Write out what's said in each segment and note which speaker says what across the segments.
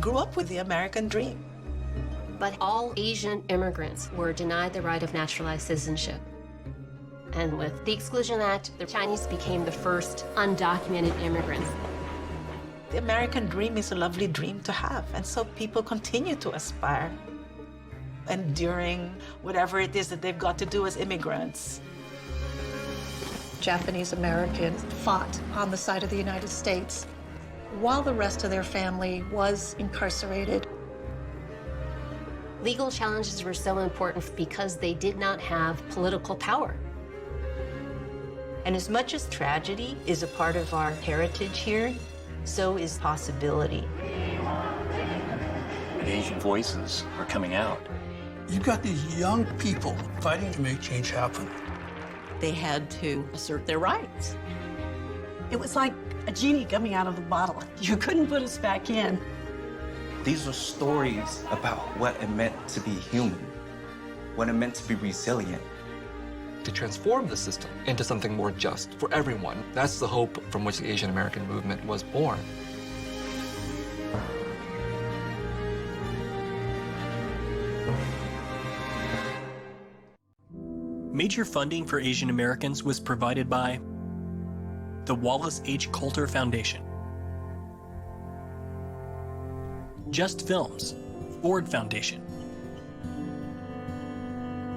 Speaker 1: grew up with the American dream.
Speaker 2: But all Asian immigrants were denied the right of naturalized citizenship. And with the Exclusion Act, the Chinese became the first undocumented immigrants.
Speaker 1: The American dream is a lovely dream to have, and so people continue to aspire, enduring whatever it is that they've got to do as immigrants.
Speaker 3: Japanese Americans fought on the side of the United States while the rest of their family was incarcerated.
Speaker 2: Legal challenges were so important because they did not have political power.
Speaker 4: And as much as tragedy is a part of our heritage here, so is possibility.
Speaker 5: Asian voices are coming out.
Speaker 6: You've got these young people fighting to make change happen.
Speaker 7: They had to assert their rights. It was like a genie coming out of the bottle. You couldn't put us back in.
Speaker 8: These are stories about what it meant to be human, what it meant to be resilient.
Speaker 9: To transform the system into something more just for everyone. That's the hope from which the Asian American movement was born.
Speaker 10: Major funding for Asian Americans was provided by the Wallace H. Coulter Foundation, Just Films, Ford Foundation,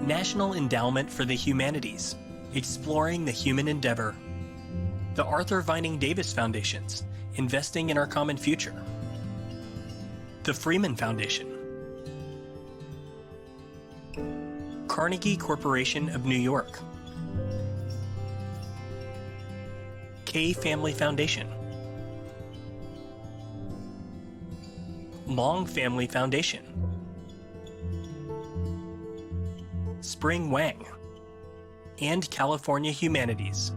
Speaker 10: National Endowment for the Humanities, Exploring the Human Endeavor, the Arthur Vining Davis Foundations, Investing in Our Common Future, the Freeman Foundation, Carnegie Corporation of New York, K Family Foundation, Long Family Foundation, Spring Wang, and California Humanities.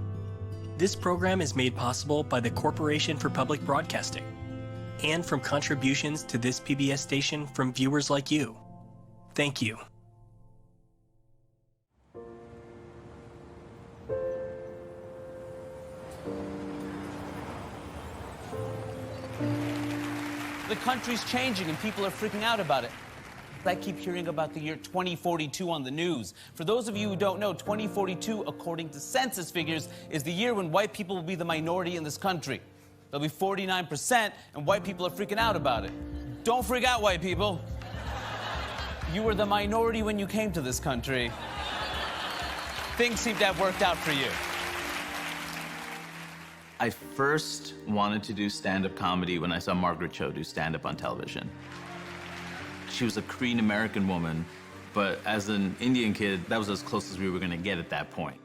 Speaker 10: This program is made possible by the Corporation for Public Broadcasting and from contributions to this PBS station from viewers like you. Thank you.
Speaker 11: The country's changing and people are freaking out about it. I keep hearing about the year 2042 on the news. For those of you who don't know, 2042, according to census figures, is the year when white people will be the minority in this country. They'll be 49%, and white people are freaking out about it. Don't freak out, white people. You were the minority when you came to this country. Things seem to have worked out for you.
Speaker 12: I first wanted to do stand-up comedy when I saw Margaret Cho do stand-up on television. She was a Korean American woman, but as an Indian kid, that was as close as we were gonna get at that point.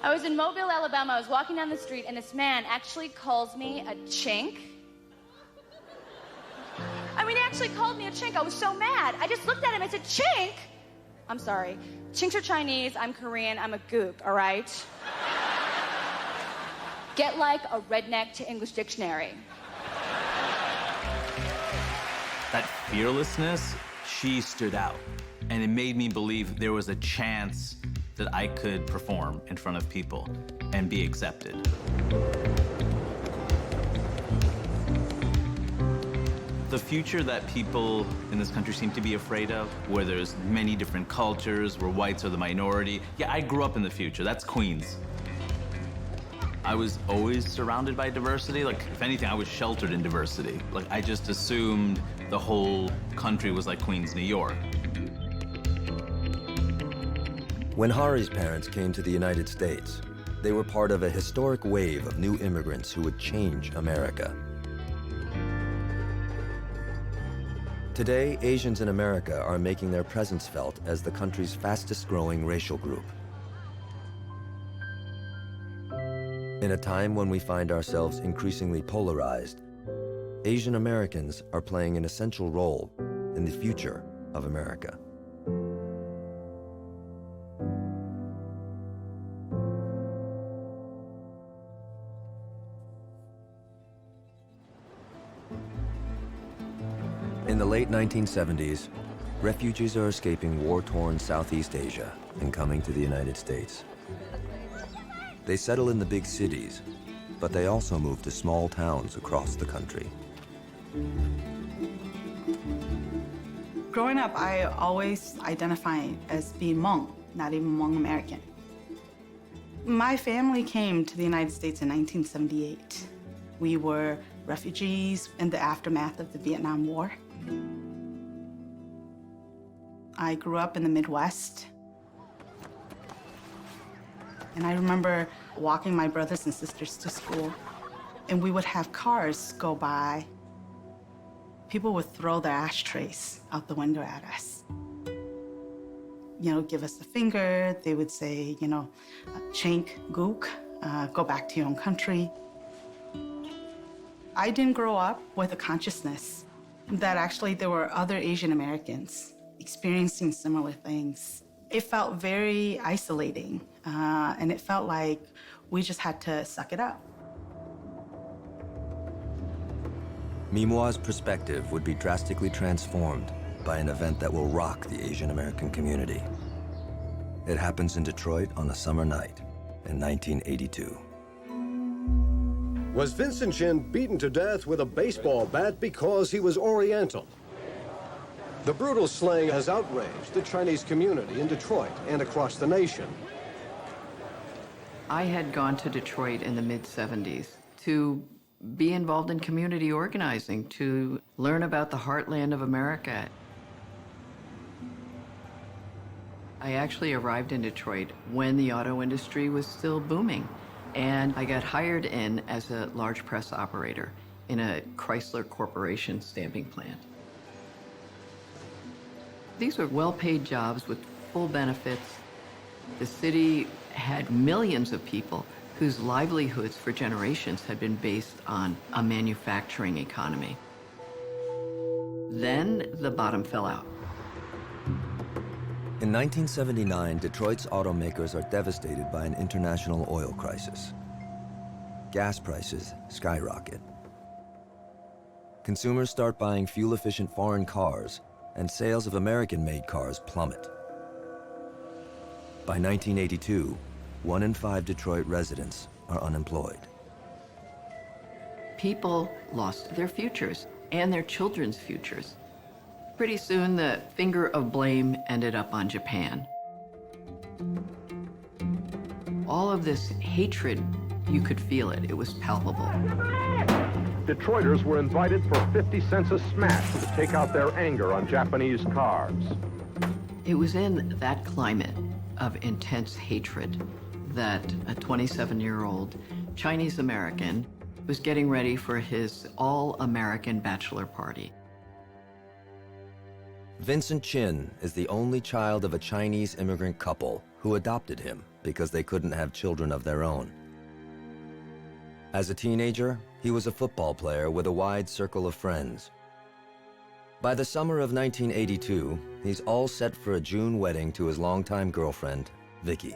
Speaker 13: I was in Mobile, Alabama. I was walking down the street, and this man actually calls me a chink. I mean, he actually called me a chink. I was so mad. I just looked at him and said, chink? I'm sorry. Chinks are Chinese. I'm Korean. I'm a gook, all right? Get like a redneck to English dictionary.
Speaker 12: That fearlessness, she stood out. And it made me believe there was a chance that I could perform in front of people and be accepted. The future that people in this country seem to be afraid of, where there's many different cultures, where whites are the minority. Yeah, I grew up in the future. That's Queens. I was always surrounded by diversity. Like, if anything, I was sheltered in diversity. Like, I just assumed the whole country was like Queens, New York.
Speaker 14: When Hari's parents came to the United States, they were part of a historic wave of new immigrants who would change America. Today, Asians in America are making their presence felt as the country's fastest-growing racial group. In a time when we find ourselves increasingly polarized, Asian Americans are playing an essential role in the future of America. In the late 1970s, refugees are escaping war-torn Southeast Asia and coming to the United States. They settle in the big cities, but they also move to small towns across the country.
Speaker 15: Growing up, I always identified as being Hmong, not even Hmong American. My family came to the United States in 1978. We were refugees in the aftermath of the Vietnam War. I grew up in the Midwest. And I remember walking my brothers and sisters to school, and we would have cars go by. People would throw their ashtrays out the window at us. You know, give us the finger. They would say, you know, chink, gook, go back to your own country. I didn't grow up with a consciousness that actually there were other Asian Americans experiencing similar things. It felt very isolating, and it felt like we just had to suck it up.
Speaker 14: Mimoir's perspective would be drastically transformed by an event that will rock the Asian American community. It happens in Detroit on a summer night in 1982.
Speaker 16: Was Vincent Chin beaten to death with a baseball bat because he was Oriental? The brutal slaying has outraged the Chinese community in Detroit and across the nation.
Speaker 17: I had gone to Detroit in the mid-'70s to be involved in community organizing, to learn about the heartland of America. I actually arrived in Detroit when the auto industry was still booming, and I got hired in as a large press operator in a Chrysler Corporation stamping plant. These were well-paid jobs with full benefits. The city had millions of people whose livelihoods for generations had been based on a manufacturing economy. Then the bottom fell out.
Speaker 14: In 1979, Detroit's automakers are devastated by an international oil crisis. Gas prices skyrocket. Consumers start buying fuel-efficient foreign cars, and sales of American-made cars plummet. By 1982, 1 in 5 Detroit residents are unemployed.
Speaker 17: People lost their futures and their children's futures. Pretty soon, the finger of blame ended up on Japan. All of this hatred, you could feel it. It was palpable.
Speaker 18: Detroiters were invited for 50 cents a smash to take out their anger on Japanese cars.
Speaker 17: It was in that climate of intense hatred that a 27-year-old Chinese American was getting ready for his all-American bachelor party.
Speaker 14: Vincent Chin is the only child of a Chinese immigrant couple who adopted him because they couldn't have children of their own. As a teenager, he was a football player with a wide circle of friends. By the summer of 1982, he's all set for a June wedding to his longtime girlfriend, Vicky.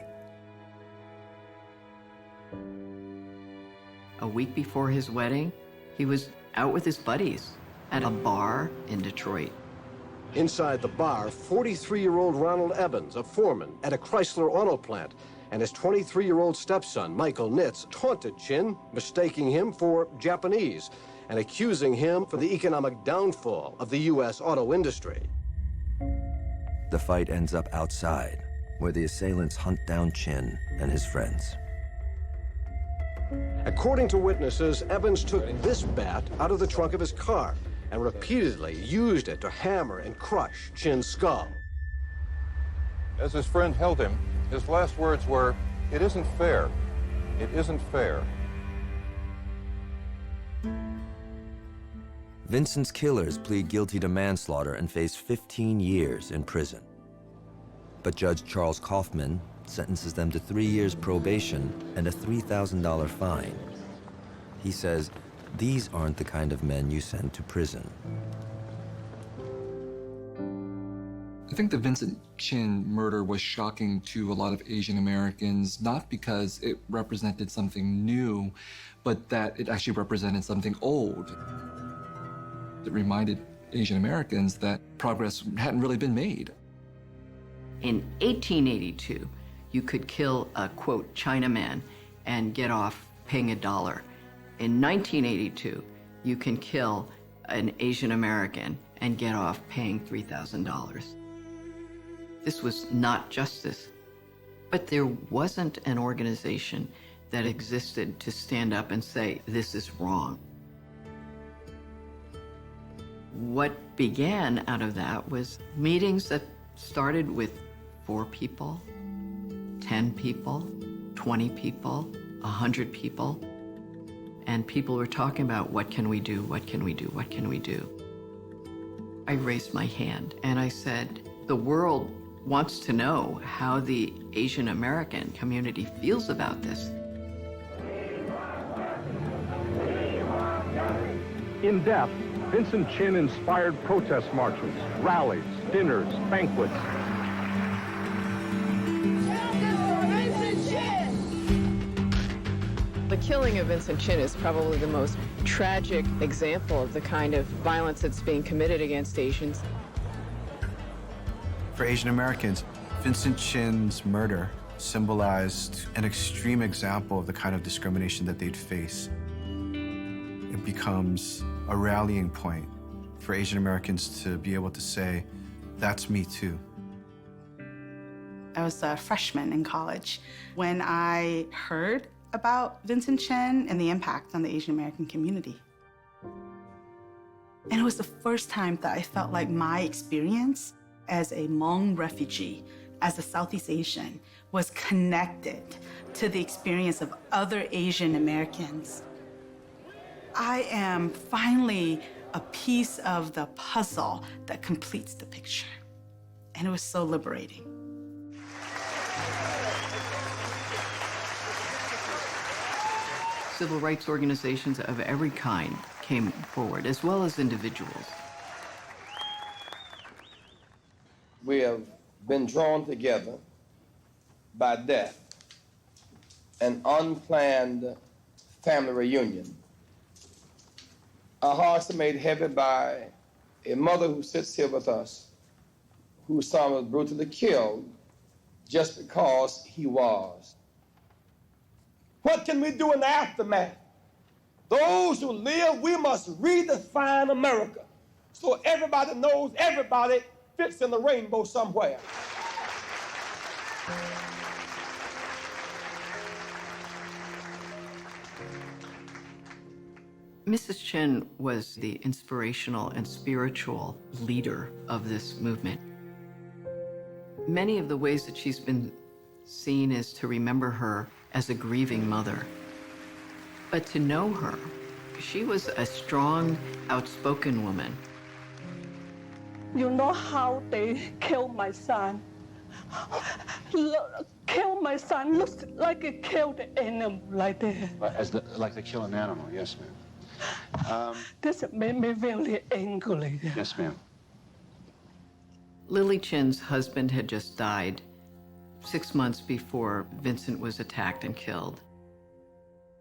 Speaker 17: A week before his wedding, he was out with his buddies at a bar in Detroit.
Speaker 16: Inside the bar, 43-year-old Ronald Evans, a foreman at a Chrysler auto plant, and his 23-year-old stepson, Michael Nitz, taunted Chin, mistaking him for Japanese and accusing him for the economic downfall of the U.S. auto industry.
Speaker 14: The fight ends up outside, where the assailants hunt down Chin and his friends.
Speaker 16: According to witnesses, Evans took this bat out of the trunk of his car and repeatedly used it to hammer and crush Chin's skull.
Speaker 19: As his friend held him, his last words were, "It isn't fair. It isn't fair."
Speaker 14: Vincent's killers plead guilty to manslaughter and face 15 years in prison. But Judge Charles Kaufman sentences them to 3 years probation and a $3,000 fine. He says, these aren't the kind of men you send to prison.
Speaker 9: I think the Vincent Chin murder was shocking to a lot of Asian Americans, not because it represented something new, but that it actually represented something old. It reminded Asian Americans that progress hadn't really been made.
Speaker 17: In 1882, you could kill a, quote, Chinaman and get off paying $1. In 1982, you can kill an Asian American and get off paying $3,000. This was not justice, but there wasn't an organization that existed to stand up and say, this is wrong. What began out of that was meetings that started with 4 people, 10 people, 20 people, 100 people, and people were talking about what can we do, what can we do, what can we do? I raised my hand and I said, the world wants to know how the Asian American community feels about this.
Speaker 18: In depth, Vincent Chin inspired protest marches, rallies, dinners, banquets.
Speaker 20: The killing of Vincent Chin is probably the most tragic example of the kind of violence that's being committed against Asians.
Speaker 21: For Asian Americans, Vincent Chin's murder symbolized an extreme example of the kind of discrimination that they'd face. It becomes a rallying point for Asian Americans to be able to say, that's me too.
Speaker 15: I was a freshman in college when I heard about Vincent Chin and the impact on the Asian American community. And it was the first time that I felt like my experience as a Hmong refugee, as a Southeast Asian, was connected to the experience of other Asian Americans. I am finally a piece of the puzzle that completes the picture. And it was so liberating.
Speaker 17: Civil rights organizations of every kind came forward, as well as individuals.
Speaker 22: We have been drawn together by death, an unplanned family reunion. Our hearts are made heavy by a mother who sits here with us, whose son was brutally killed just because he was. What can we do in the aftermath? Those who live, we must redefine America so everybody knows everybody fits in the rainbow somewhere.
Speaker 17: Mrs. Chin was the inspirational and spiritual leader of this movement. Many of the ways that she's been seen is to remember her as a grieving mother. But to know her, she was a strong, outspoken woman.
Speaker 23: You know how they killed my son? Kill my son looks like a killed animal like that.
Speaker 24: Like they kill an animal, yes, ma'am.
Speaker 23: This made me really angry.
Speaker 24: Yes, ma'am.
Speaker 17: Lily Chin's husband had just died 6 months before Vincent was attacked and killed.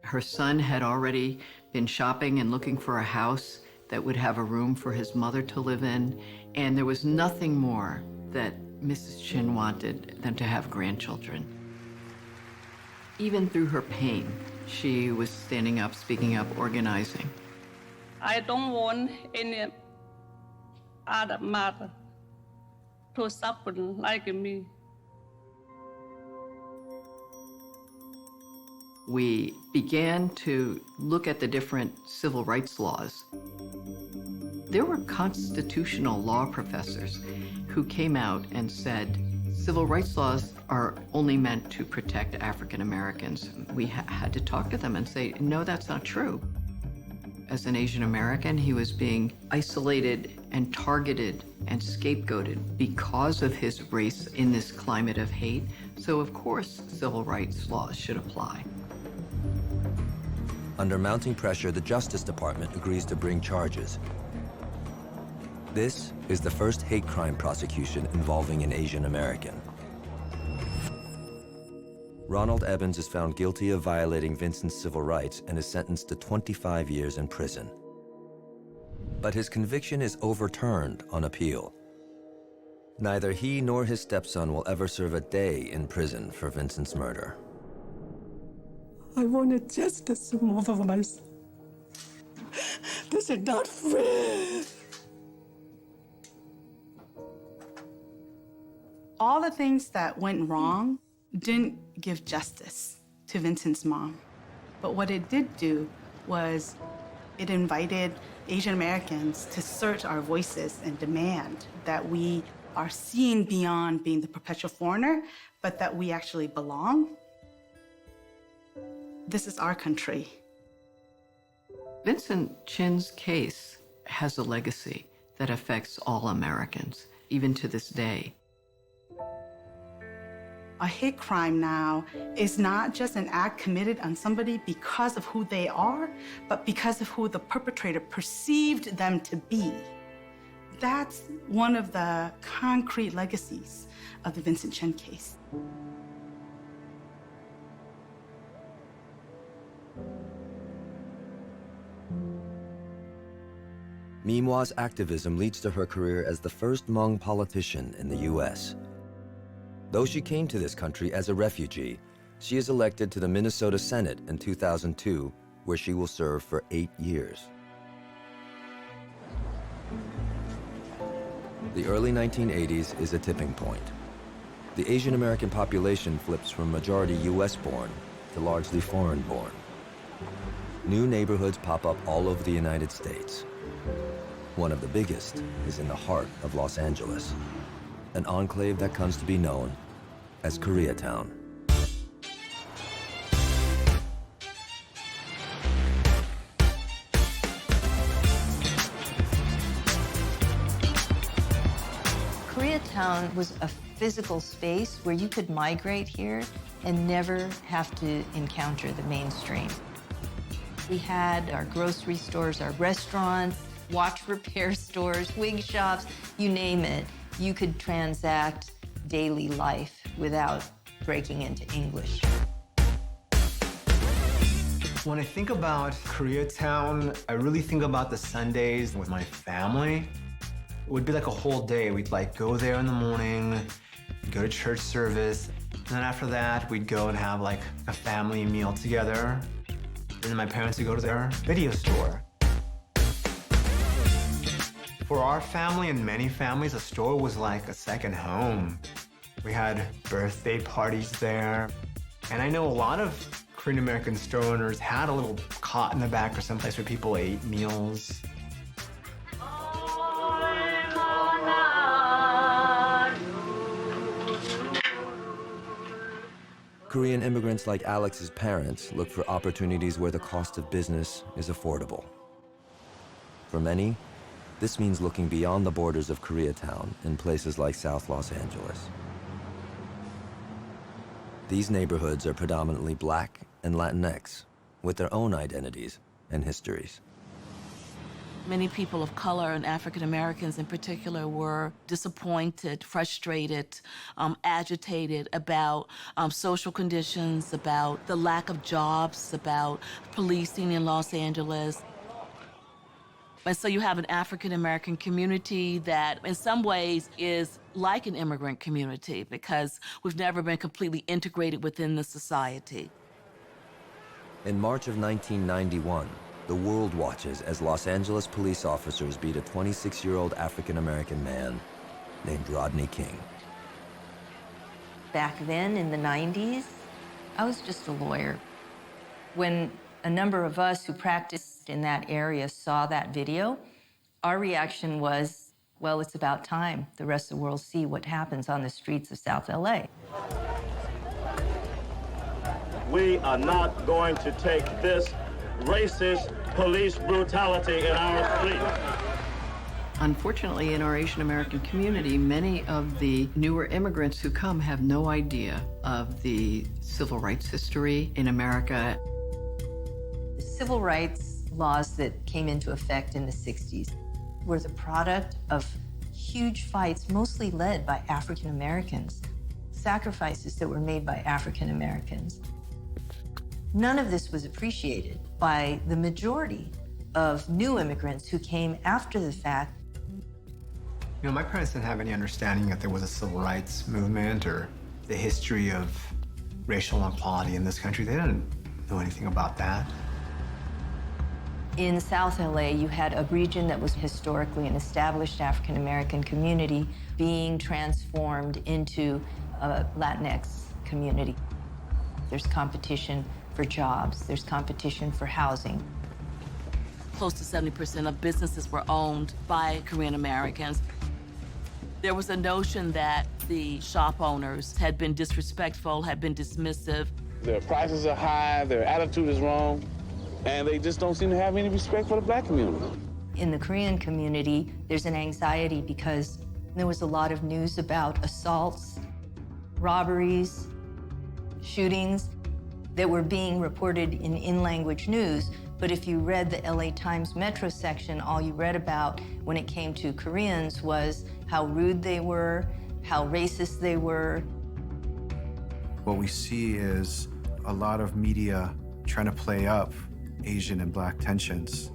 Speaker 17: Her son had already been shopping and looking for a house that would have a room for his mother to live in, and there was nothing more that Mrs. Chin wanted than to have grandchildren. Even through her pain, she was standing up, speaking up, organizing.
Speaker 23: I don't want any other mother to suffer like me.
Speaker 17: We began to look at the different civil rights laws. There were constitutional law professors who came out and said, civil rights laws are only meant to protect African Americans. We had to talk to them and say, no, that's not true. As an Asian American, he was being isolated and targeted and scapegoated because of his race in this climate of hate. So of course, civil rights laws should apply.
Speaker 14: Under mounting pressure, the Justice Department agrees to bring charges. This is the first hate crime prosecution involving an Asian American. Ronald Evans is found guilty of violating Vincent's civil rights and is sentenced to 25 years in prison. But his conviction is overturned on appeal. Neither he nor his stepson will ever serve a day in prison for Vincent's murder.
Speaker 23: I wanted justice more for myself. This is not fair.
Speaker 15: All the things that went wrong didn't give justice to Vincent's mom. But what it did do was it invited Asian Americans to search our voices and demand that we are seen beyond being the perpetual foreigner, but that we actually belong. This is our country.
Speaker 17: Vincent Chin's case has a legacy that affects all Americans, even to this day.
Speaker 15: A hate crime now is not just an act committed on somebody because of who they are, but because of who the perpetrator perceived them to be. That's one of the concrete legacies of the Vincent Chin case.
Speaker 14: Mimwa's activism leads to her career as the first Hmong politician in the U.S. Though she came to this country as a refugee, she is elected to the Minnesota Senate in 2002, where she will serve for 8 years. The early 1980s is a tipping point. The Asian American population flips from majority US-born to largely foreign-born. New neighborhoods pop up all over the United States. One of the biggest is in the heart of Los Angeles, an enclave that comes to be known as Koreatown.
Speaker 1: Koreatown was a physical space where you could migrate here and never have to encounter the mainstream. We had our grocery stores, our restaurants, watch repair stores, wig shops, you name it. You could transact daily life without breaking into English.
Speaker 2: When I think about Koreatown, I really think about the Sundays with my family. It would be like a whole day. We'd like go there in the morning, go to church service, and then after that, we'd go and have like a family meal together. And then my parents would go to their video store. For our family and many families, a store was like a second home. We had birthday parties there. And I know a lot of Korean American store owners had a little cot in the back or someplace where people ate meals.
Speaker 14: Korean immigrants like Alex's parents look for opportunities where the cost of business is affordable. For many, this means looking beyond the borders of Koreatown in places like South Los Angeles. These neighborhoods are predominantly Black and Latinx, with their own identities and histories.
Speaker 3: Many people of color and African Americans in particular were disappointed, frustrated, agitated about social conditions, about the lack of jobs, about policing in Los Angeles. And so you have an African American community that in some ways is like an immigrant community because we've never been completely integrated within the society.
Speaker 14: In March of 1991, the world watches as Los Angeles police officers beat a 26-year-old African American man named Rodney King.
Speaker 1: Back then in the 90s, I was just a lawyer. When a number of us who practiced in that area saw that video, our reaction was, well, it's about time the rest of the world see what happens on the streets of South LA.
Speaker 4: We are not going to take this racist police brutality in our streets.
Speaker 17: Unfortunately, in our Asian American community, many of the newer immigrants who come have no idea of the civil rights history in America.
Speaker 1: The civil rights laws that came into effect in the 60s were the product of huge fights, mostly led by African Americans, sacrifices that were made by African Americans. None of this was appreciated by the majority of new immigrants who came after the fact.
Speaker 2: You know, my parents didn't have any understanding that there was a civil rights movement or the history of racial inequality in this country. They didn't know anything about that.
Speaker 1: In South LA, you had a region that was historically an established African-American community being transformed into a Latinx community. There's competition for jobs. There's competition for housing.
Speaker 3: Close to 70% of businesses were owned by Korean Americans. There was a notion that the shop owners had been disrespectful, had been dismissive.
Speaker 5: Their prices are high, their attitude is wrong, and they just don't seem to have any respect for the black community.
Speaker 1: In the Korean community, there's an anxiety because there was a lot of news about assaults, robberies, shootings that were being reported in language news. But if you read the LA Times Metro section, all you read about when it came to Koreans was how rude they were, how racist they were.
Speaker 21: What we see is a lot of media trying to play up Asian and Black tensions.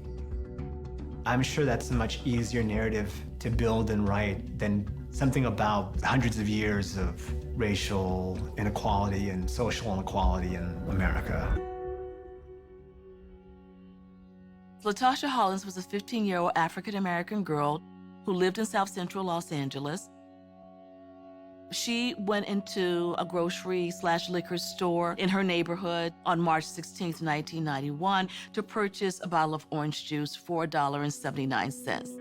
Speaker 2: I'm sure that's a much easier narrative to build and write than something about hundreds of years of racial inequality and social inequality in America.
Speaker 3: Latasha Hollins was a 15-year-old African-American girl who lived in South Central Los Angeles. She went into a grocery/liquor store in her neighborhood on March 16, 1991, to purchase a bottle of orange juice for $1.79.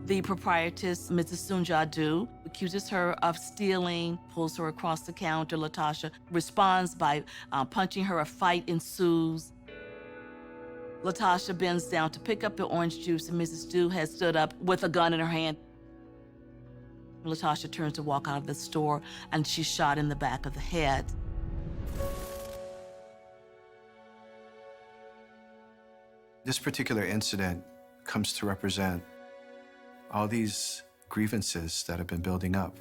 Speaker 3: The proprietress, Mrs. Sunja-do, accuses her of stealing, pulls her across the counter. Latasha responds by punching her. A fight ensues. Latasha bends down to pick up the orange juice, and Mrs. Du has stood up with a gun in her hand. Latasha turns to walk out of the store, and she's shot in the back of the head.
Speaker 21: This particular incident comes to represent all these grievances that have been building up.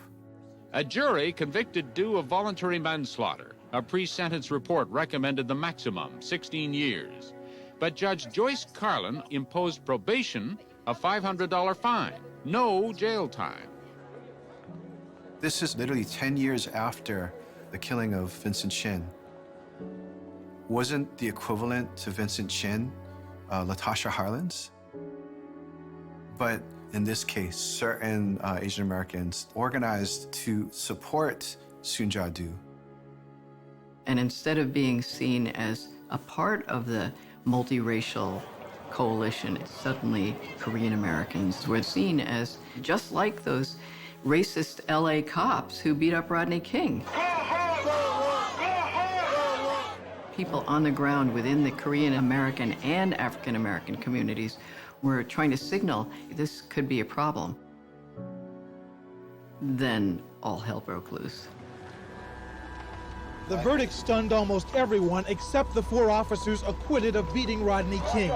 Speaker 6: A jury convicted Du of voluntary manslaughter. A pre-sentence report recommended the maximum, 16 years. But Judge Joyce Carlin imposed probation, a $500 fine, no jail time.
Speaker 21: This is literally 10 years after the killing of Vincent Chin. Wasn't the equivalent to Vincent Chin Latasha Harlins? But in this case, certain Asian Americans organized to support Sunja-do.
Speaker 17: And instead of being seen as a part of the multiracial coalition, suddenly Korean Americans were seen as just like those racist LA cops who beat up Rodney King. People on the ground within the Korean American and African American communities were trying to signal this could be a problem. Then all hell broke loose.
Speaker 7: The verdict stunned almost everyone except the 4 officers acquitted of beating Rodney King.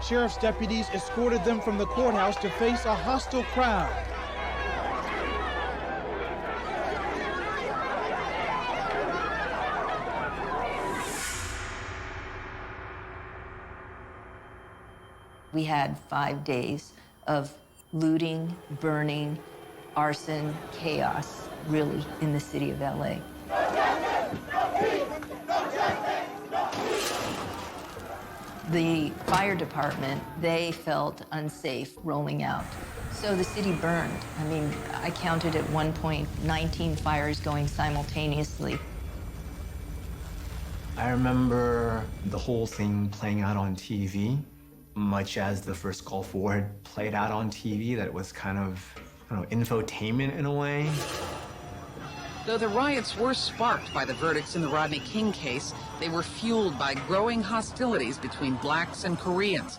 Speaker 7: Sheriff's deputies escorted them from the courthouse to face a hostile crowd.
Speaker 1: We had 5 days of looting, burning, arson, chaos, really, in the city of LA. The fire department, they felt unsafe rolling out. So the city burned. I mean, I counted at one point 19 fires going simultaneously.
Speaker 2: I remember the whole thing playing out on TV, much as the first Gulf War had played out on TV, that it was kind of, I don't know, infotainment in a way.
Speaker 8: Though the riots were sparked by the verdicts in the Rodney King case, they were fueled by growing hostilities between blacks and Koreans.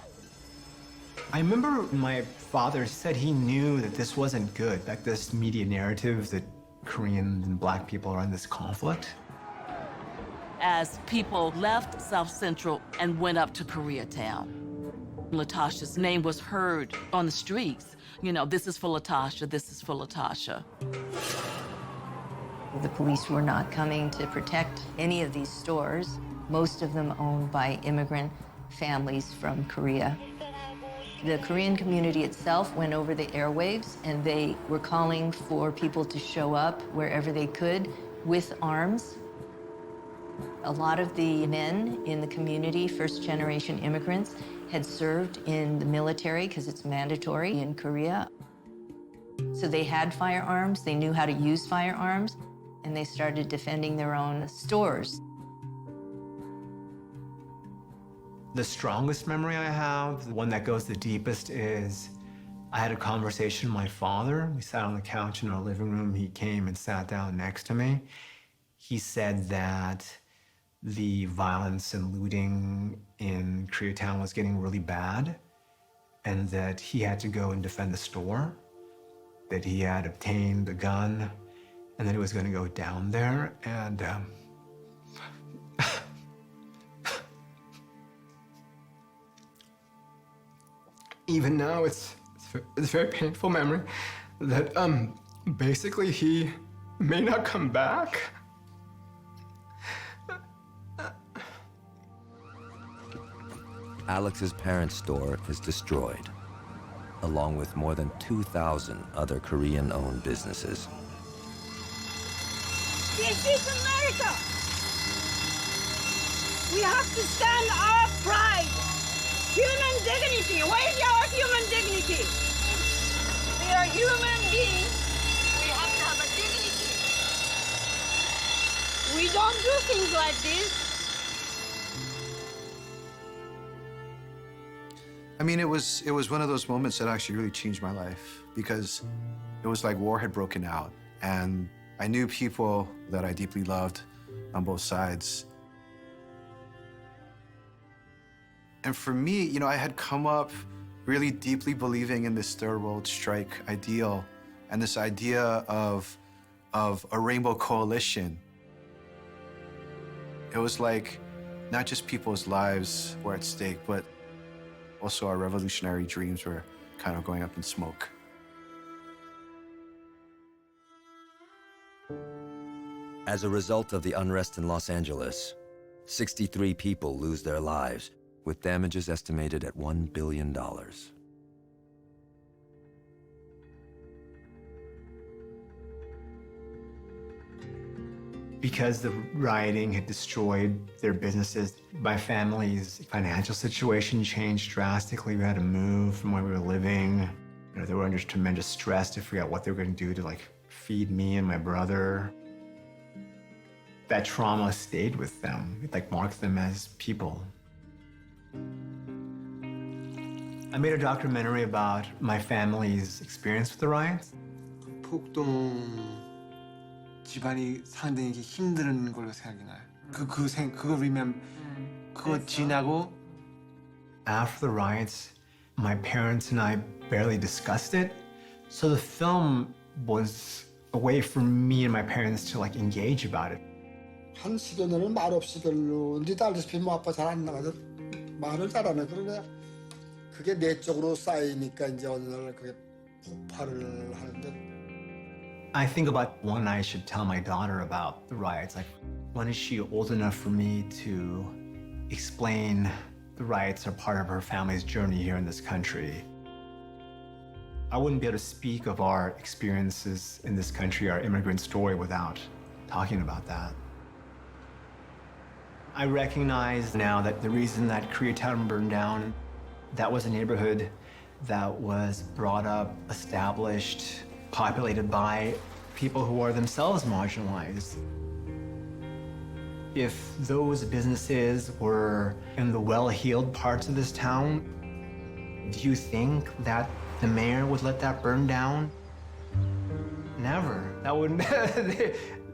Speaker 2: I remember my father said he knew that this wasn't good, like this media narrative that Korean and black people are in this conflict.
Speaker 3: As people left South Central and went up to Koreatown, Latasha's name was heard on the streets. You know, this is for Latasha, this is for Latasha.
Speaker 1: The police were not coming to protect any of these stores, most of them owned by immigrant families from Korea. The Korean community itself went over the airwaves, and they were calling for people to show up wherever they could with arms. A lot of the men in the community, first-generation immigrants, had served in the military because it's mandatory in Korea. So they had firearms, they knew how to use firearms, and they started defending their own stores.
Speaker 2: The strongest memory I have, the one that goes the deepest, is I had a conversation with my father. We sat on the couch in our living room. He came and sat down next to me. He said that the violence and looting in Koreatown was getting really bad, and that he had to go and defend the store, that he had obtained a gun, and that he was going to go down there and even now it's a very painful memory that basically he may not come back.
Speaker 14: Alex's parents' store is destroyed, along with more than 2,000 other Korean-owned businesses.
Speaker 10: This is America! We have to stand our pride! Human dignity! Where is our human dignity? We are human beings. We have to have a dignity. We don't do things like this.
Speaker 21: I mean, it was one of those moments that actually really changed my life, because it was like war had broken out, and I knew people that I deeply loved on both sides. And for me, you know, I had come up really deeply believing in this third world strike ideal and this idea of a rainbow coalition. It was like not just people's lives were at stake, but also our revolutionary dreams were kind of going up in smoke.
Speaker 14: As a result of the unrest in Los Angeles, 63 people lose their lives, with damages estimated at $1 billion.
Speaker 2: Because the rioting had destroyed their businesses, my family's financial situation changed drastically. We had to move from where we were living. You know, they were under tremendous stress to figure out what they were going to do to feed me and my brother. That trauma stayed with them. It marked them as people. I made a documentary about my family's experience with the riots.
Speaker 11: 폭동 집안이 상당히 힘든 걸로 생각이 나요. 그거 지나고.
Speaker 2: After the riots, my parents and I barely discussed it. So the film was a way for me and my parents to engage about it.
Speaker 12: 한 10여 년을 말 없이 별로 니도 알다시피 뭐 아빠 잘 안 나가서 말을 잘 안 해. 그런데 그게 내적으로 쌓이니까 이제 어느 날 그게 폭발을 하는데.
Speaker 2: I think about when I should tell my daughter about the riots. When is she old enough for me to explain the riots are part of her family's journey here in this country? I wouldn't be able to speak of our experiences in this country, our immigrant story, without talking about that. I recognize now that the reason that Koreatown burned down, that was a neighborhood that was brought up, established, populated by people who are themselves marginalized. If those businesses were in the well-heeled parts of this town, do you think that the mayor would let that burn down? Never. That wouldn't.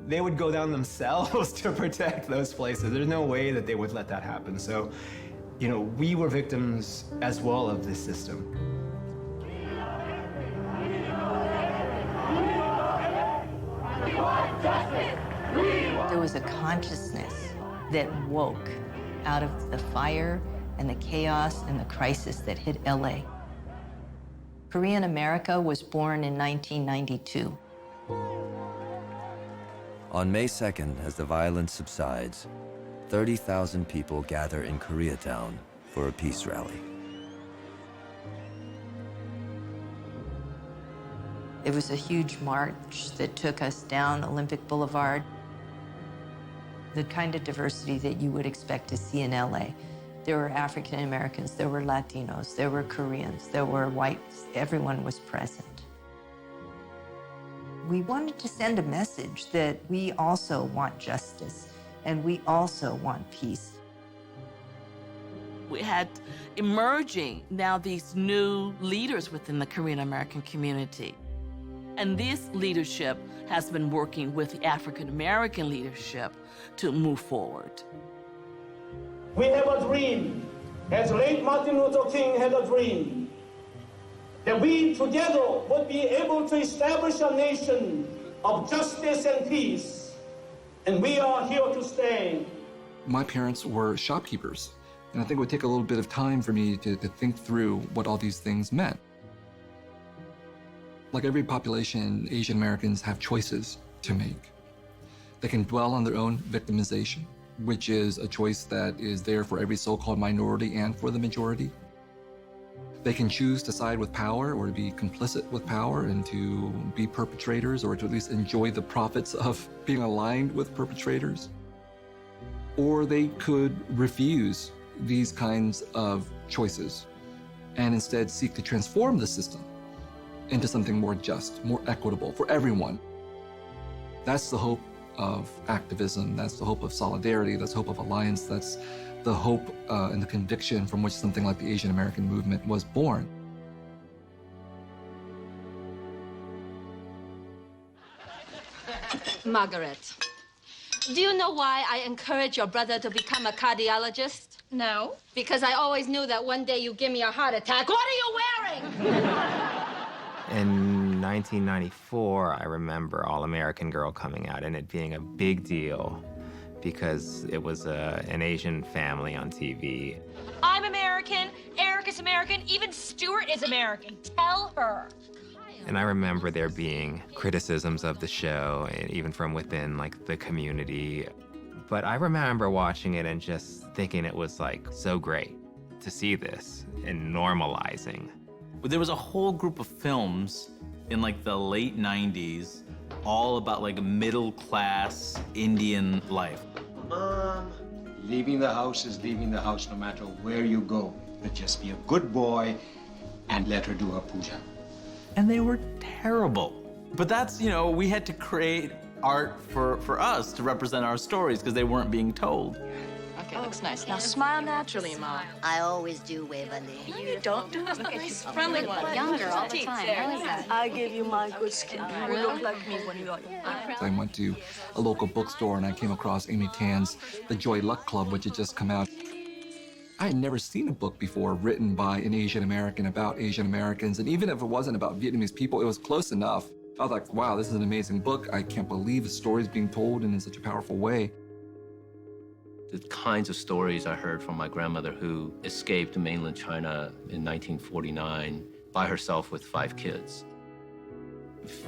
Speaker 2: They would go down themselves to protect those places. There's no way that they would let that happen. So, you know, we were victims as well of this system.
Speaker 1: There was a consciousness that woke out of the fire and the chaos and the crisis that hit LA. Korean America was born in 1992.
Speaker 14: On May 2nd, as the violence subsides, 30,000 people gather in Koreatown for a peace rally.
Speaker 1: It was a huge march that took us down Olympic Boulevard. the kind of diversity that you would expect to see in LA. There were African Americans, there were Latinos, there were Koreans, there were whites. Everyone was present. We wanted to send a message that we also want justice and we also want peace.
Speaker 3: We had emerging now these new leaders within the Korean American community. And this leadership has been working with the African American leadership to move forward.
Speaker 9: We have a dream, as late Martin Luther King had a dream, that we together would be able to establish a nation of justice and peace. And we are here to stay.
Speaker 13: My parents were shopkeepers, and I think it would take a little bit of time for me to think through what all these things meant. Like every population, Asian Americans have choices to make. They can dwell on their own victimization, which is a choice that is there for every so-called minority and for the majority. They can choose to side with power or to be complicit with power and to be perpetrators or to at least enjoy the profits of being aligned with perpetrators. Or they could refuse these kinds of choices and instead seek to transform the system into something more just, more equitable for everyone. That's the hope of activism, that's the hope of solidarity, that's the hope of alliance, that's the hope and the conviction from which something like the Asian American movement was born.
Speaker 16: Margaret, do you know why I encouraged your brother to become a cardiologist? No. Because I always knew that one day you'd give me a heart attack. What are you wearing?
Speaker 19: In 1994, I remember All American Girl coming out and it being a big deal because it was an Asian family on TV.
Speaker 25: I'm American, Eric is American, even Stuart is American. Tell her.
Speaker 19: And I remember there being criticisms of the show, and even from within like the community. But I remember watching it and just thinking it was like so great to see this and normalizing.
Speaker 26: There was a whole group of films in like the late 90s, all about like middle-class Indian life.
Speaker 11: Mom, leaving the house is leaving the house no matter where you go. But just be a good boy and let her do her puja.
Speaker 26: And they were terrible. But that's, you know, we had to create art for us to represent our stories because they weren't being told.
Speaker 25: Okay, looks nice. Now smile naturally, Mom.
Speaker 27: I always do, Waverly.
Speaker 25: No, you don't. Do a nice, friendly one.
Speaker 27: Younger all the time. How is that?
Speaker 25: I give you my good skin. You will look like me when you are young.
Speaker 13: I went to a local bookstore and I came across Amy Tan's The Joy Luck Club, which had just come out. I had never seen a book before written by an Asian American about Asian Americans, and even if it wasn't about Vietnamese people, it was close enough. I was like, wow, this is an amazing book. I can't believe the story's being told in such a powerful way.
Speaker 28: The kinds of stories I heard from my grandmother who escaped to mainland China in 1949 by herself with 5 kids.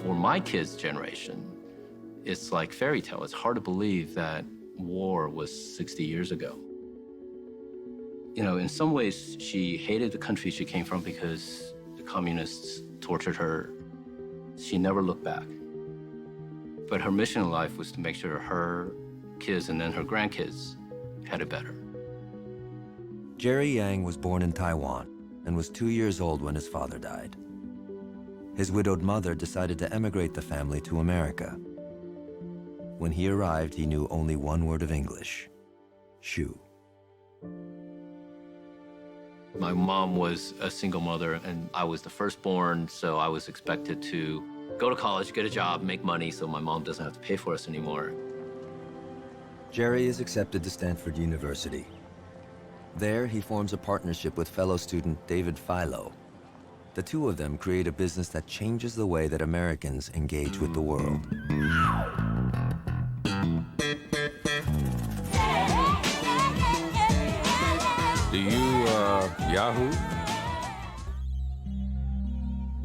Speaker 28: For my kids' generation, it's like fairy tale. It's hard to believe that war was 60 years ago. You know, in some ways, she hated the country she came from because the communists tortured her. She never looked back. But her mission in life was to make sure her kids and then her grandkids had it better.
Speaker 14: Jerry Yang was born in Taiwan and was 2 years old when his father died. His widowed mother decided to emigrate the family to America. When he arrived, he knew only one word of English, shoe.
Speaker 28: My mom was a single mother, and I was the firstborn, so I was expected to go to college, get a job, make money, so my mom doesn't have to pay for us anymore.
Speaker 14: Jerry is accepted to Stanford University. There, he forms a partnership with fellow student David Philo. The two of them create a business that changes the way that Americans engage with the world.
Speaker 28: Do you, Yahoo?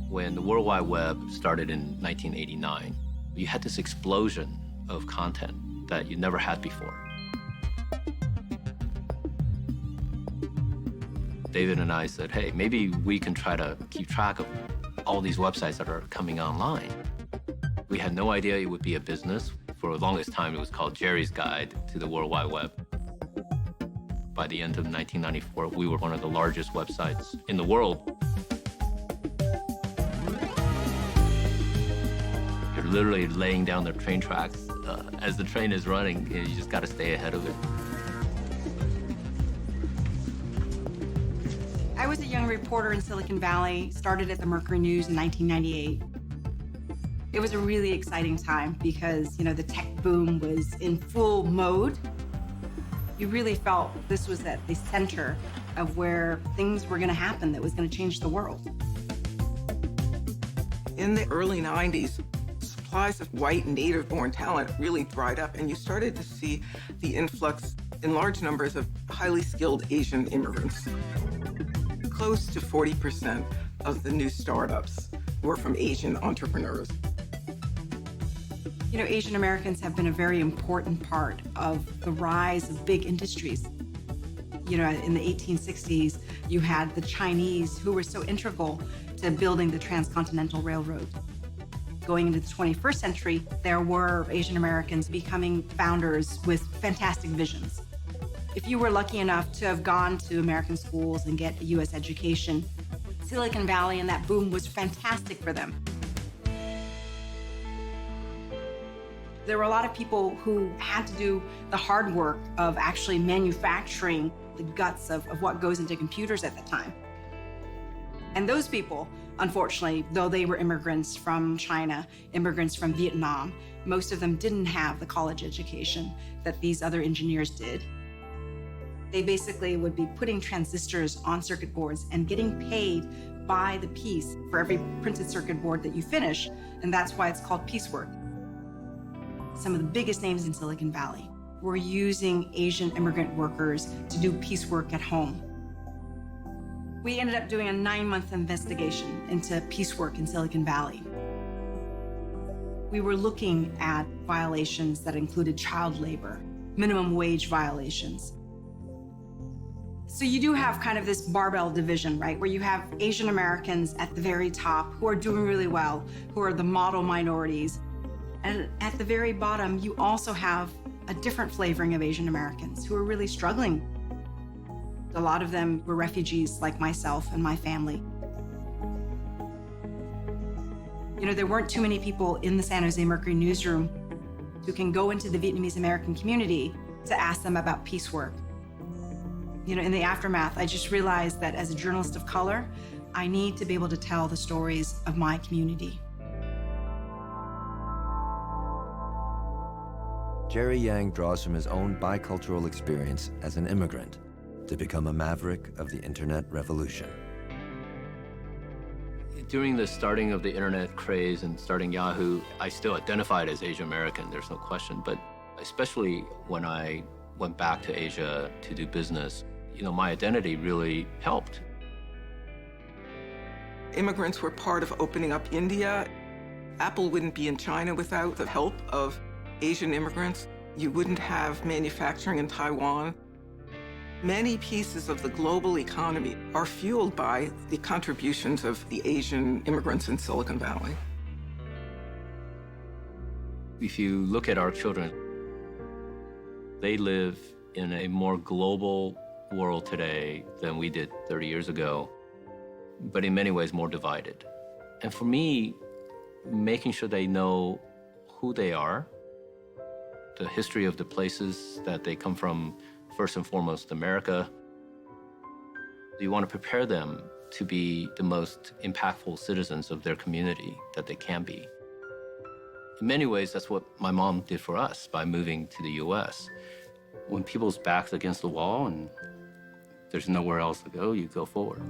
Speaker 28: When the World Wide Web started in 1989, you had this explosion of content that you never had before. David and I said, hey, maybe we can try to keep track of all these websites that are coming online. We had no idea it would be a business. For the longest time, it was called Jerry's Guide to the World Wide Web. By the end of 1994, we were one of the largest websites in the world. You're literally laying down the train tracks. As the train is running, you just got to stay ahead of it.
Speaker 4: I was a young reporter in Silicon Valley, started at the Mercury News in 1998. It was a really exciting time because, you know, the tech boom was in full mode. You really felt this was at the center of where things were going to happen that was going to change the world.
Speaker 5: In the early 90s, supplies of white native-born talent really dried up, and you started to see the influx in large numbers of highly skilled Asian immigrants. Close to 40% of the new startups were from Asian entrepreneurs.
Speaker 4: You know, Asian Americans have been a very important part of the rise of big industries. You know, in the 1860s, you had the Chinese who were so integral to building the transcontinental railroad. Going into the 21st century, there were Asian Americans becoming founders with fantastic visions. If you were lucky enough to have gone to American schools and get a U.S. education, Silicon Valley and that boom was fantastic for them. There were a lot of people who had to do the hard work of actually manufacturing the guts of what goes into computers at the time. And those people, unfortunately, though they were immigrants from China, immigrants from Vietnam, most of them didn't have the college education that these other engineers did. They basically would be putting transistors on circuit boards and getting paid by the piece for every printed circuit board that you finish, and that's why it's called piecework. Some of the biggest names in Silicon Valley were using Asian immigrant workers to do piecework at home. We ended up doing a 9-month investigation into piecework in Silicon Valley. We were looking at violations that included child labor, minimum wage violations. So you do have kind of this barbell division, right, where you have Asian Americans at the very top who are doing really well, who are the model minorities. And at the very bottom, you also have a different flavoring of Asian Americans who are really struggling. A lot of them were refugees like myself and my family. You know, there weren't too many people in the San Jose Mercury newsroom who can go into the Vietnamese American community to ask them about piecework. You know, in the aftermath, I just realized that as a journalist of color, I need to be able to tell the stories of my community.
Speaker 14: Jerry Yang draws from his own bicultural experience as an immigrant to become a maverick of the internet revolution.
Speaker 28: During the starting of the internet craze and starting Yahoo, I still identified as Asian American, there's no question, but especially when I went back to Asia to do business, you know, my identity really helped.
Speaker 5: Immigrants were part of opening up India. Apple wouldn't be in China without the help of Asian immigrants. You wouldn't have manufacturing in Taiwan. Many pieces of the global economy are fueled by the contributions of the Asian immigrants in Silicon Valley.
Speaker 28: If you look at our children, they live in a more global world today than we did 30 years ago, but in many ways more divided. And for me, making sure they know who they are, the history of the places that they come from, first and foremost, America. You want to prepare them to be the most impactful citizens of their community that they can be. In many ways, that's what my mom did for us by moving to the US. When people's backs against the wall and there's nowhere else to go, you go forward.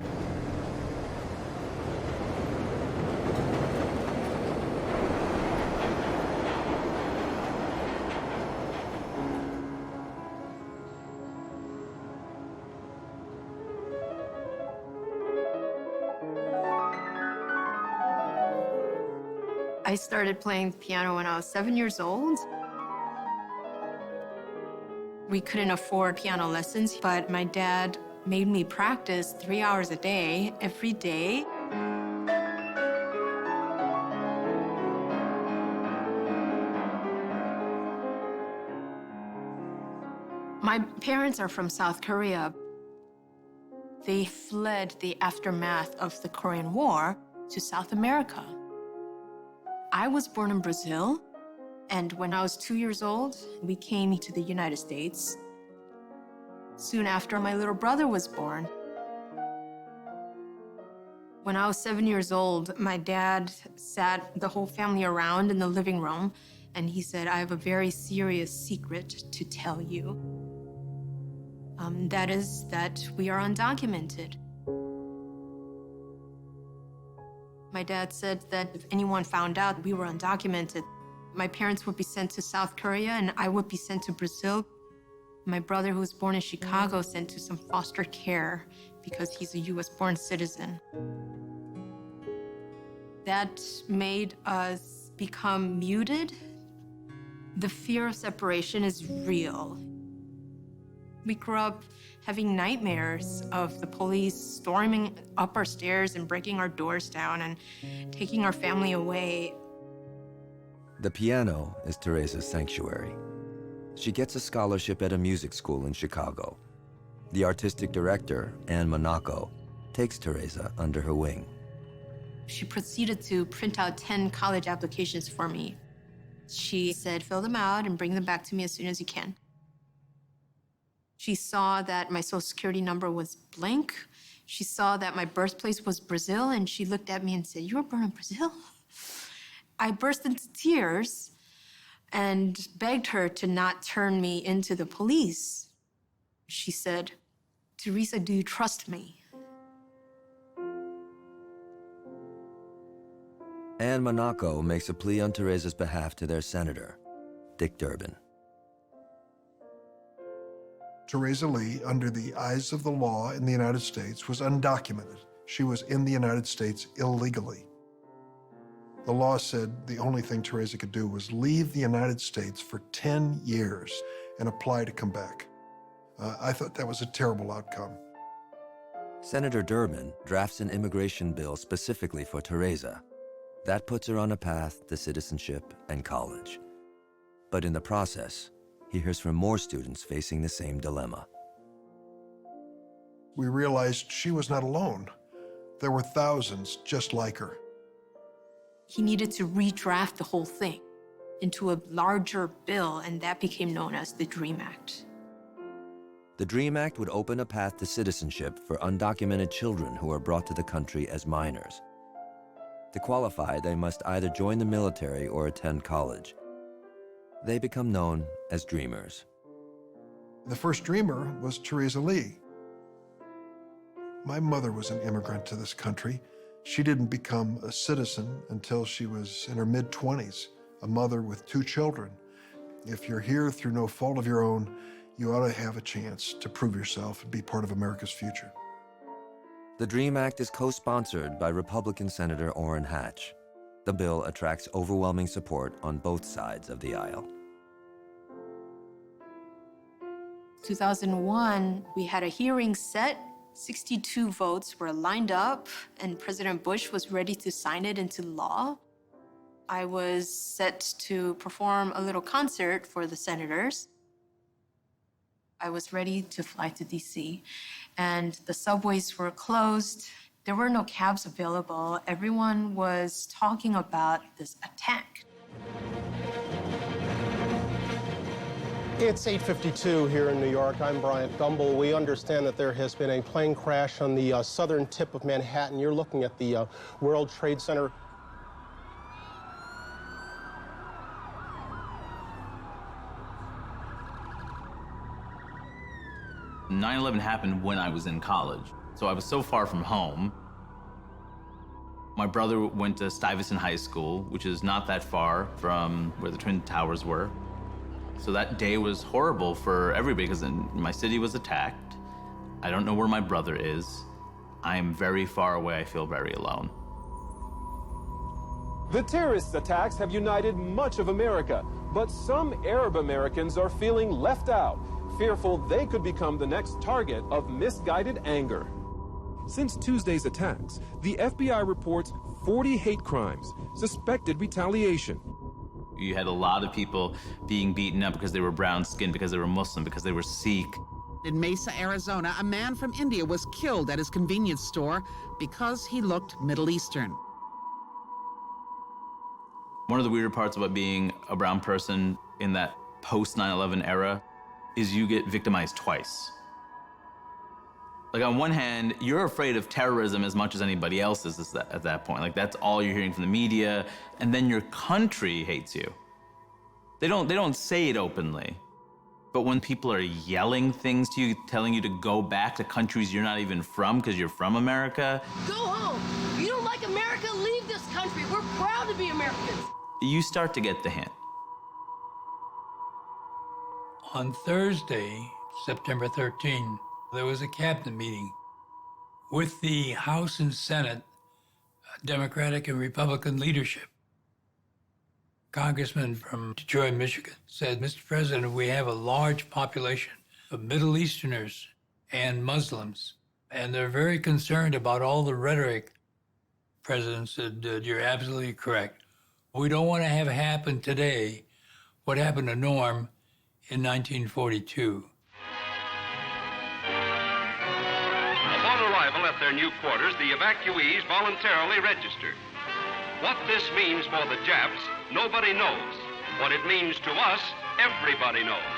Speaker 15: I started playing the piano when I was 7 years old. We couldn't afford piano lessons, but my dad made me practice 3 hours a day, every day. My parents are from South Korea. They fled the aftermath of the Korean War to South America. I was born in Brazil, and when I was 2 years old, we came to the United States. Soon after, my little brother was born. When I was 7 years old, my dad sat the whole family around in the living room, and he said, I have a very serious secret to tell you. That is that we are undocumented. My dad said that if anyone found out we were undocumented, my parents would be sent to South Korea and I would be sent to Brazil. My brother, who was born in Chicago, sent to some foster care because he's a US-born citizen. That made us become muted. The fear of separation is real. We grew up having nightmares of the police storming up our stairs and breaking our doors down and taking our family away.
Speaker 14: The piano is Teresa's sanctuary. She gets a scholarship at a music school in Chicago. The artistic director, Anne Monaco, takes Teresa under her wing.
Speaker 15: She proceeded to print out 10 college applications for me. She said, fill them out and bring them back to me as soon as you can. She saw that my social security number was blank. She saw that my birthplace was Brazil, and she looked at me and said, you were born in Brazil? I burst into tears and begged her to not turn me into the police. She said, Teresa, do you trust me?
Speaker 14: Anne Monaco makes a plea on Teresa's behalf to their senator, Dick Durbin.
Speaker 6: Teresa Lee, under the eyes of the law in the United States, was undocumented. She was in the United States illegally. The law said the only thing Teresa could do was leave the United States for 10 years and apply to come back. I thought that was a terrible outcome.
Speaker 14: Senator Durbin drafts an immigration bill specifically for Teresa. That puts her on a path to citizenship and college. But in the process, he hears from more students facing the same dilemma.
Speaker 6: We realized she was not alone. There were thousands just like her.
Speaker 15: He needed to redraft the whole thing into a larger bill, and that became known as the DREAM Act.
Speaker 14: The DREAM Act would open a path to citizenship for undocumented children who are brought to the country as minors. To qualify, they must either join the military or attend college. They become known as Dreamers.
Speaker 6: The first dreamer was Teresa Lee. My mother was an immigrant to this country. She didn't become a citizen until she was in her mid-20s, a mother with 2 children. If you're here through no fault of your own, you ought to have a chance to prove yourself and be part of America's future.
Speaker 14: The DREAM Act is co-sponsored by Republican Senator Orrin Hatch. The bill attracts overwhelming support on both sides of the aisle.
Speaker 15: 2001, we had a hearing set. 62 votes were lined up, and President Bush was ready to sign it into law. I was set to perform a little concert for the senators. I was ready to fly to DC, and the subways were closed. There were no cabs available. Everyone was talking about this attack.
Speaker 7: It's 8:52 here in New York. I'm Bryant Gumbel. We understand that there has been a plane crash on the southern tip of Manhattan. You're looking at the World Trade Center.
Speaker 26: "9/11 happened when I was in college, so I was so far from home. My brother went to Stuyvesant High School, which is not that far from where the Twin Towers were. So that day was horrible for everybody because my city was attacked. I don't know where my brother is. I am very far away. I feel very alone.
Speaker 17: The terrorist attacks have united much of America, but some Arab Americans are feeling left out, fearful they could become the next target of misguided anger.
Speaker 18: Since Tuesday's attacks, the FBI reports 40 hate crimes, suspected retaliation.
Speaker 26: You had a lot of people being beaten up because they were brown-skinned, because they were Muslim, because they were Sikh.
Speaker 8: In Mesa, Arizona, a man from India was killed at his convenience store because he looked Middle Eastern.
Speaker 26: One of the weirder parts about being a brown person in that post-9/11 era is you get victimized twice. Like, on one hand, you're afraid of terrorism as much as anybody else is at that point. Like, that's all you're hearing from the media, and then your country hates you. They don't say it openly, but when people are yelling things to you, telling you to go back to countries you're not even from because you're from America.
Speaker 16: Go home. You don't like America? Leave this country. We're proud to be Americans.
Speaker 26: You start to get the hint.
Speaker 10: On Thursday, September 13, there was a cabinet meeting with the House and Senate, Democratic and Republican leadership. Congressman from Detroit, Michigan, said, "Mr. President, we have a large population of Middle Easterners and Muslims, and they're very concerned about all the rhetoric." The President said, "You're absolutely correct. We don't want to have happen today what happened to Norm in 1942.
Speaker 12: Upon arrival at their new quarters, the evacuees voluntarily registered. What this means for the Japs, nobody knows. What it means to us, everybody knows.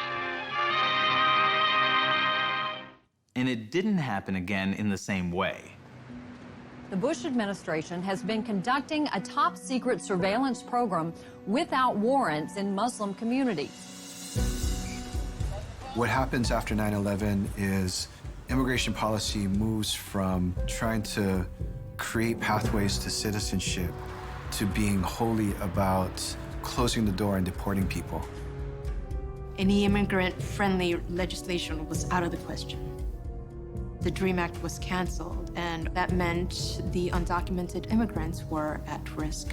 Speaker 26: And it didn't happen again in the same way.
Speaker 20: The Bush administration has been conducting a top-secret surveillance program without warrants in Muslim communities.
Speaker 21: What happens after 9/11 is immigration policy moves from trying to create pathways to citizenship to being wholly about closing the door and deporting people.
Speaker 15: Any immigrant-friendly legislation was out of the question. The DREAM Act was canceled, and that meant the undocumented immigrants were at risk.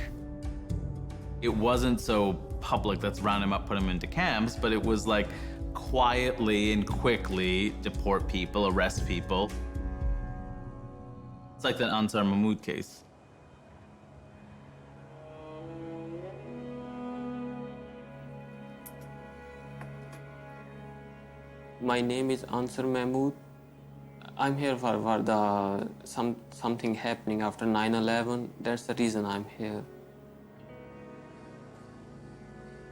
Speaker 26: It wasn't so public, let's round them up, put them into camps, but it was like quietly and quickly deport people, arrest people. It's like that Ansar Mahmoud case.
Speaker 22: My name is Ansar Mahmoud. I'm here for something happening after 9/11. That's the reason I'm here.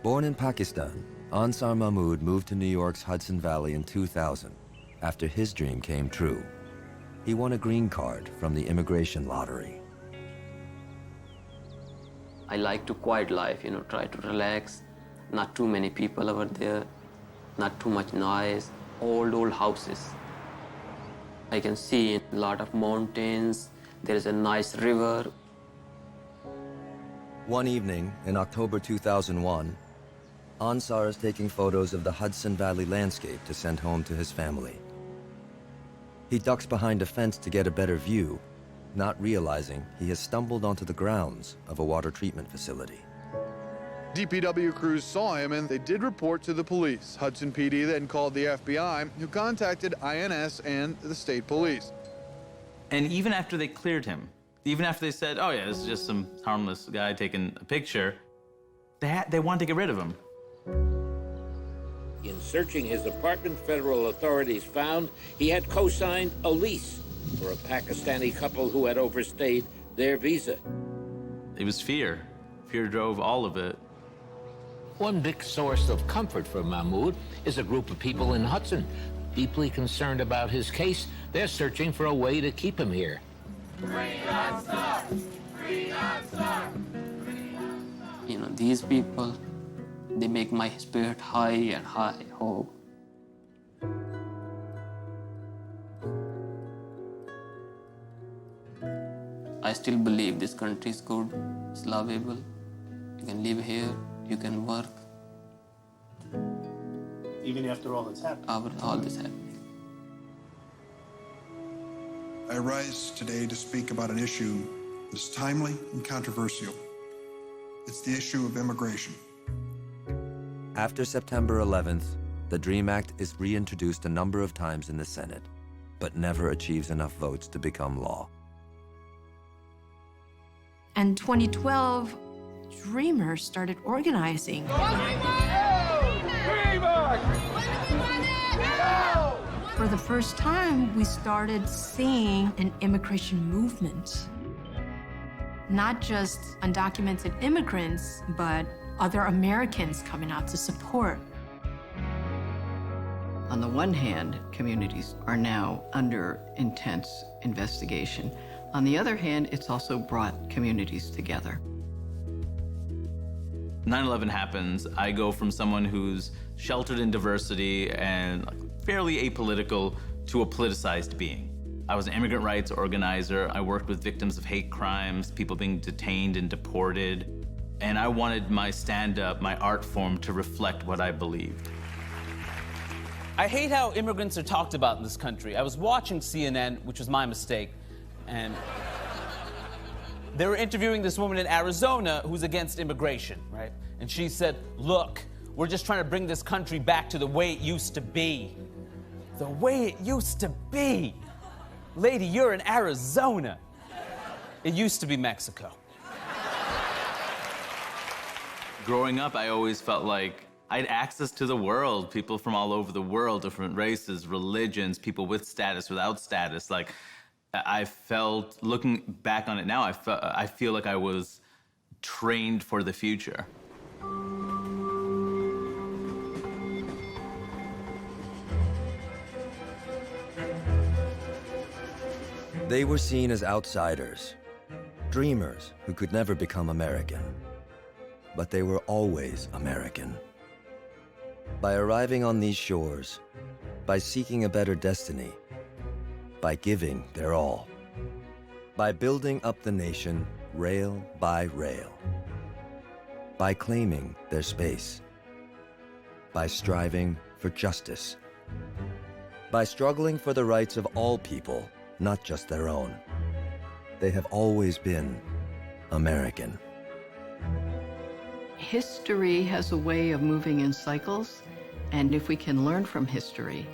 Speaker 14: Born in Pakistan, Ansar Mahmoud moved to New York's Hudson Valley in 2000 after his dream came true. He won a green card from the immigration lottery.
Speaker 22: I like to quiet life, try to relax. Not too many people over there, not too much noise, old houses. I can see a lot of mountains, there is a nice river.
Speaker 14: One evening in October 2001, Ansar is taking photos of the Hudson Valley landscape to send home to his family. He ducks behind a fence to get a better view, not realizing he has stumbled onto the grounds of a water treatment facility.
Speaker 23: DPW crews saw him and they did report to the police. Hudson PD then called the FBI, who contacted INS and the state police.
Speaker 26: And even after they cleared him, even after they said, oh yeah, this is just some harmless guy taking a picture, they wanted to get rid of him.
Speaker 24: In searching his apartment, federal authorities found he had co-signed a lease for a Pakistani couple who had overstayed their visa.
Speaker 26: It was fear. Fear drove all of it.
Speaker 24: One big source of comfort for Mahmoud is a group of people in Hudson. Deeply concerned about his case, they're searching for a way to keep him here.
Speaker 22: Free Ansar! Free Ansar! These people, they make my spirit high and high hope. I still believe this country is good, it's lovable. You can live here, you can work.
Speaker 9: Even after all that's happened?
Speaker 22: After all this happening.
Speaker 6: I rise today to speak about an issue that's timely and controversial. It's the issue of immigration.
Speaker 14: After September 11th, the DREAM Act is reintroduced a number of times in the Senate, but never achieves enough votes to become law.
Speaker 15: And 2012, dreamers started organizing. For the first time, we started seeing an immigration movement. Not just undocumented immigrants, but other Americans coming out to support.
Speaker 1: On the one hand, communities are now under intense investigation. On the other hand, it's also brought communities together.
Speaker 26: 9/11 happens. I go from someone who's sheltered in diversity and fairly apolitical to a politicized being. I was an immigrant rights organizer. I worked with victims of hate crimes, people being detained and deported. And I wanted my stand-up, my art form, to reflect what I believed.
Speaker 2: I hate how immigrants are talked about in this country. I was watching CNN, which was my mistake, and they were interviewing this woman in Arizona who's against immigration, right? And she said, look, we're just trying to bring this country back to the way it used to be. The way it used to be. Lady, you're in Arizona. It used to be Mexico.
Speaker 26: Growing up, I always felt like I had access to the world, people from all over the world, different races, religions, people with status, without status. Like, I felt, looking back on it now, I feel like I was trained for the future.
Speaker 14: They were seen as outsiders, dreamers who could never become American. But they were always American. By arriving on these shores, by seeking a better destiny, by giving their all, by building up the nation rail by rail, by claiming their space, by striving for justice, by struggling for the rights of all people, not just their own. They have always been American.
Speaker 1: History has a way of moving in cycles, and if we can learn from history,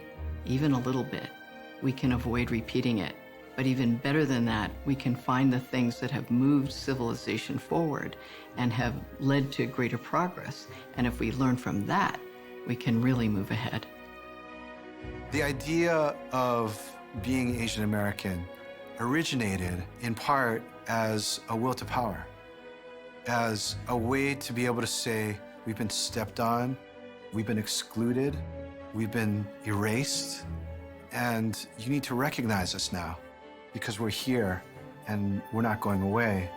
Speaker 1: even a little bit, we can avoid repeating it. But even better than that, we can find the things that have moved civilization forward and have led to greater progress. And if we learn from that, we can really move ahead.
Speaker 21: The idea of being Asian American originated in part as a will to power, as a way to be able to say, we've been stepped on, we've been excluded, we've been erased, and you need to recognize us now because we're here and we're not going away.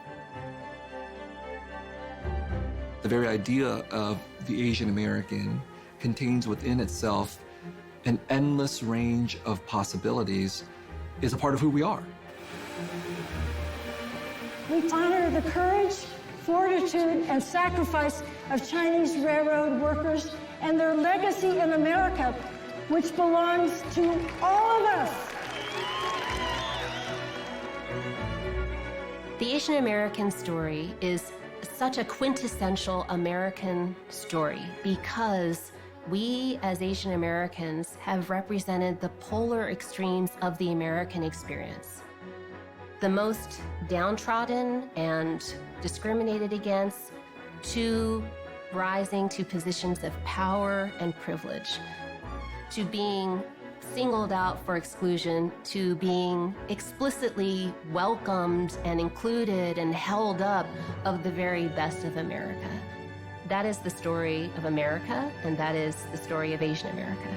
Speaker 3: The very idea of the Asian American contains within itself an endless range of possibilities, is a part of who we are.
Speaker 11: We honor the courage, fortitude, and sacrifice of Chinese railroad workers and their legacy in America, which belongs to all of us.
Speaker 13: The Asian American story is such a quintessential American story because we, as Asian Americans, have represented the polar extremes of the American experience. The most downtrodden and discriminated against, to rising to positions of power and privilege, to being singled out for exclusion, to being explicitly welcomed and included and held up of the very best of America. That is the story of America, and that is the story of Asian America.